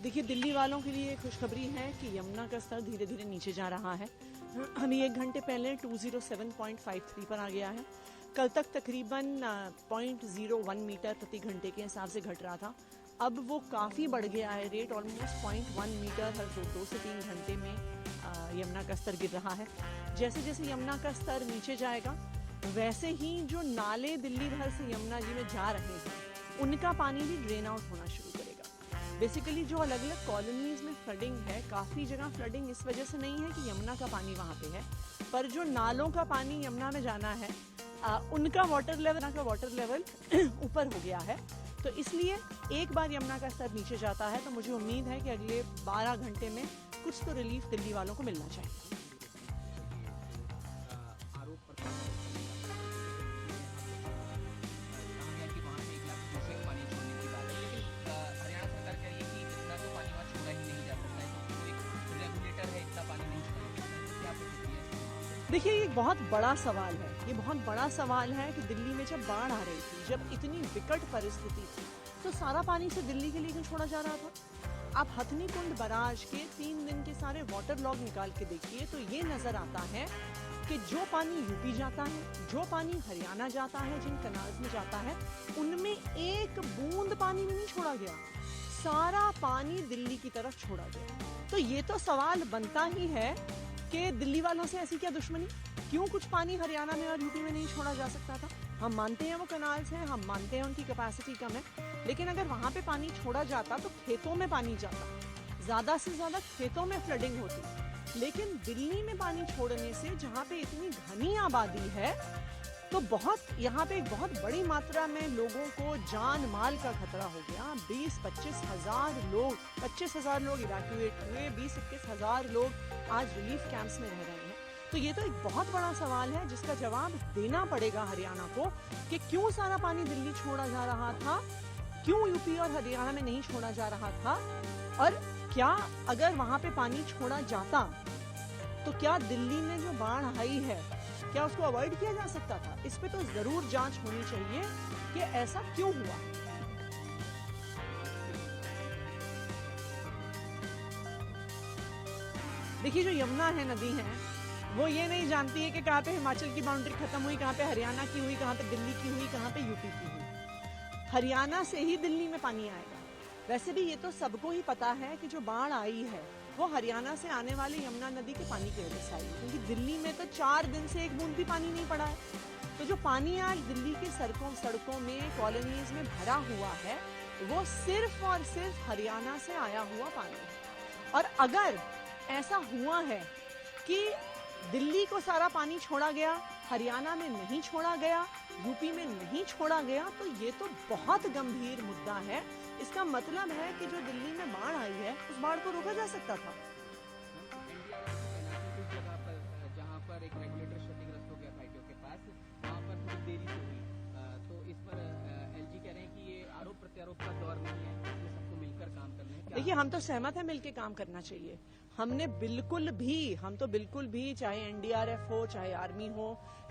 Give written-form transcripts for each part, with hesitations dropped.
देखिए, दिल्ली वालों के लिए खुशखबरी है कि यमुना का स्तर धीरे धीरे नीचे जा रहा है। अभी 1 घंटे पहले 207.53 पर आ गया है। कल तक तकरीबन 0.01 मीटर प्रति घंटे के हिसाब से घट रहा था। अब वो काफ़ी बढ़ गया है रेट, ऑलमोस्ट 0.1 मीटर हर 2 से 3 घंटे में यमुना का स्तर गिर रहा है। जैसे जैसे यमुना का स्तर नीचे जाएगा वैसे ही जो नाले दिल्ली भर से यमुना जी में जा रहे हैं उनका पानी भी ड्रेन आउट होना शुरू करेगा। बेसिकली जो अलग अलग कॉलोनीज में फ्लडिंग है, काफ़ी जगह फ्लडिंग इस वजह से नहीं है कि यमुना का पानी वहाँ पे है, पर जो नालों का पानी यमुना में जाना है उनका वाटर लेवल ऊपर हो गया है। तो इसलिए एक बार यमुना का स्तर नीचे जाता है तो मुझे उम्मीद है कि अगले 12 घंटे में कुछ तो रिलीफ दिल्ली वालों को मिलना चाहिए। देखिए, ये बहुत बड़ा सवाल है। ये बहुत बड़ा सवाल है कि दिल्ली में जब बाढ़ आ रही थी, जब इतनी विकट परिस्थिति थी, तो सारा पानी से दिल्ली के लिए क्यों छोड़ा जा रहा था? आप हथनी कुंड बराज के 3 दिन के सारे वाटर लॉग निकाल के देखिए तो ये नजर आता है कि जो पानी यूपी जाता है, जो पानी हरियाणा जाता है, जिन कनाल्स में जाता है, उनमें एक बूंद पानी भी नहीं छोड़ा गया। सारा पानी दिल्ली की तरफ छोड़ा गया। तो ये तो सवाल बनता ही है कि दिल्ली वालों से ऐसी क्या दुश्मनी? क्यों कुछ पानी हरियाणा में और यूपी में नहीं छोड़ा जा सकता था? हम मानते हैं वो कनाल्स हैं, हम मानते हैं उनकी कैपेसिटी कम है, लेकिन अगर वहां पे पानी छोड़ा जाता तो खेतों में पानी जाता, ज्यादा से ज्यादा खेतों में फ्लडिंग होती। लेकिन दिल्ली में पानी छोड़ने से, जहाँ पे इतनी घनी आबादी है, तो यहाँ पे एक बहुत बड़ी मात्रा में लोगों को जान माल का खतरा हो गया। 20-25 हजार लोग इवैक्यूएट हुए, 20-21 हजार लोग आज रिलीफ कैंप्स में रह रहे हैं। तो ये तो एक बहुत बड़ा सवाल है जिसका जवाब देना पड़ेगा हरियाणा को कि क्यों सारा पानी दिल्ली छोड़ा जा रहा था, क्यों यूपी और हरियाणा में नहीं छोड़ा जा रहा था, और क्या अगर वहां पे पानी छोड़ा जाता तो क्या दिल्ली में जो बाढ़ आई है क्या उसको अवॉइड किया जा सकता था? इस पे तो जरूर जांच होनी चाहिए कि ऐसा क्यों हुआ। देखिए, जो यमुना है, नदी है, वो ये नहीं जानती है कि कहाँ पे हिमाचल की बाउंड्री खत्म हुई, कहाँ पे हरियाणा की हुई, कहाँ पे दिल्ली की हुई, कहाँ पे यूपी की हुई। हरियाणा से ही दिल्ली में पानी आएगा। वैसे भी ये तो सबको ही पता है कि जो बाढ़ आई है वो हरियाणा से आने वाले यमुना नदी के पानी की वजह से आई, क्योंकि दिल्ली में तो 4 दिन से एक बूंद भी पानी नहीं पड़ा है। तो जो पानी आज दिल्ली के सड़कों में, कॉलोनीज में भरा हुआ है, वो सिर्फ और सिर्फ हरियाणा से आया हुआ पानी है। और अगर ऐसा हुआ है कि दिल्ली को सारा पानी छोड़ा गया, हरियाणा में नहीं छोड़ा गया, यूपी में नहीं छोड़ा गया, तो ये तो बहुत गंभीर मुद्दा है। इसका मतलब है कि जो दिल्ली में बाढ़ आई है उस बाढ़ को रोका जा सकता था। जहाँ पर एक रेगुलेटर क्षतिग्रस्त हो गया फाइटियों के पास, वहाँ पर थोड़ी देरी से हुई, तो इस पर एलजी कह रहे हैं कि ये आरोप प्रत्यारोप का दौर नहीं है, इसमें सबको मिलकर काम करना है। देखिए, हम तो सहमत है, मिलकर काम करना चाहिए। हम तो बिल्कुल भी चाहे एनडीआरएफ हो, चाहे आर्मी हो,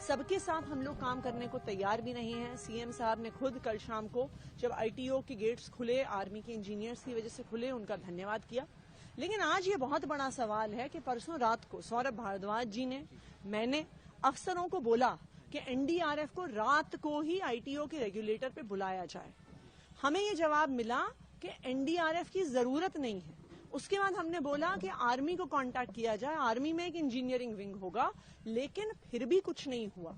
सबके साथ हम लोग काम करने को तैयार भी नहीं है। सीएम साहब ने खुद कल शाम को जब आईटीओ के गेट्स खुले, आर्मी के इंजीनियर्स की वजह से खुले, उनका धन्यवाद किया। लेकिन आज ये बहुत बड़ा सवाल है कि परसों रात को सौरभ भारद्वाज जी ने, मैंने अफसरों को बोला कि एनडीआरएफ को रात को ही आईटीओ के रेगुलेटर पे बुलाया जाए। हमें ये जवाब मिला कि एनडीआरएफ की जरूरत नहीं है। उसके बाद हमने बोला कि आर्मी को कांटेक्ट किया जाए, आर्मी में एक इंजीनियरिंग विंग होगा, लेकिन फिर भी कुछ नहीं हुआ।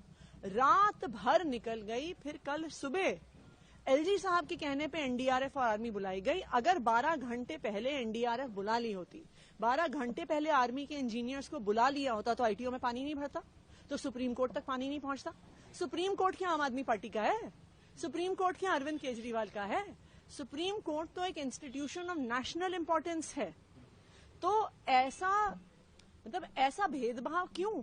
रात भर निकल गई, फिर कल सुबह एलजी साहब के कहने पे एनडीआरएफ और आर्मी बुलाई गई। अगर 12 घंटे पहले एनडीआरएफ बुला ली होती, 12 घंटे पहले आर्मी के इंजीनियर्स को बुला लिया होता, तो आईटीओ में पानी नहीं भरता, तो सुप्रीम कोर्ट तक पानी नहीं पहुंचता। सुप्रीम कोर्ट क्या आम आदमी पार्टी का है? सुप्रीम कोर्ट क्या अरविंद केजरीवाल का है? सुप्रीम कोर्ट तो एक इंस्टीट्यूशन ऑफ नेशनल इंपॉर्टेंस है। तो ऐसा भेदभाव क्यों?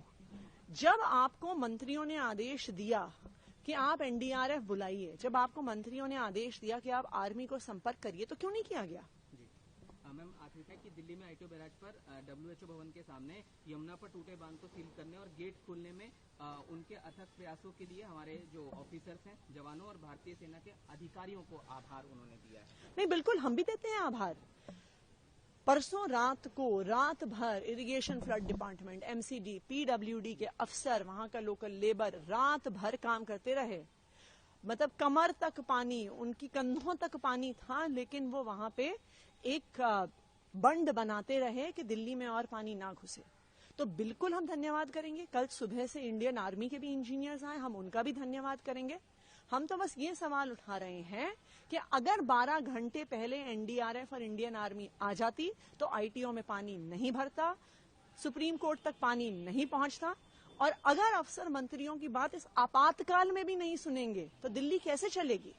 जब आपको मंत्रियों ने आदेश दिया कि आप एनडीआरएफ बुलाइए, जब आपको मंत्रियों ने आदेश दिया कि आप आर्मी को संपर्क करिए, तो क्यों नहीं किया गया? मैम, आखिर तक कि दिल्ली में आईटीओ बैराज पर डब्ल्यूएचओ भवन के सामने यमुना पर टूटे बांध को सील करने और गेट खोलने में उनके अथक प्रयासों के लिए हमारे जो ऑफिसर्स हैं, जवानों और भारतीय सेना के अधिकारियों को आभार उन्होंने दिया है। नहीं, बिल्कुल हम भी देते हैं आभार। परसों रात को रात भर irrigation flood department, MCD, PWD के अफसर, वहां का लोकल लेबर रात भर काम करते रहे। मतलब कमर तक पानी, उनकी कंधों तक पानी था, लेकिन वो वहां पे एक बंड बनाते रहे कि दिल्ली में और पानी ना घुसे। तो बिल्कुल हम धन्यवाद करेंगे। कल सुबह से इंडियन आर्मी के भी इंजीनियर्स आए, हम उनका भी धन्यवाद करेंगे। हम तो बस ये सवाल उठा रहे हैं कि अगर 12 घंटे पहले एनडीआरएफ और इंडियन आर्मी आ जाती तो आईटीओ में पानी नहीं भरता, सुप्रीम कोर्ट तक पानी नहीं पहुंचता। और अगर अफसर मंत्रियों की बात इस आपातकाल में भी नहीं सुनेंगे तो दिल्ली कैसे चलेगी?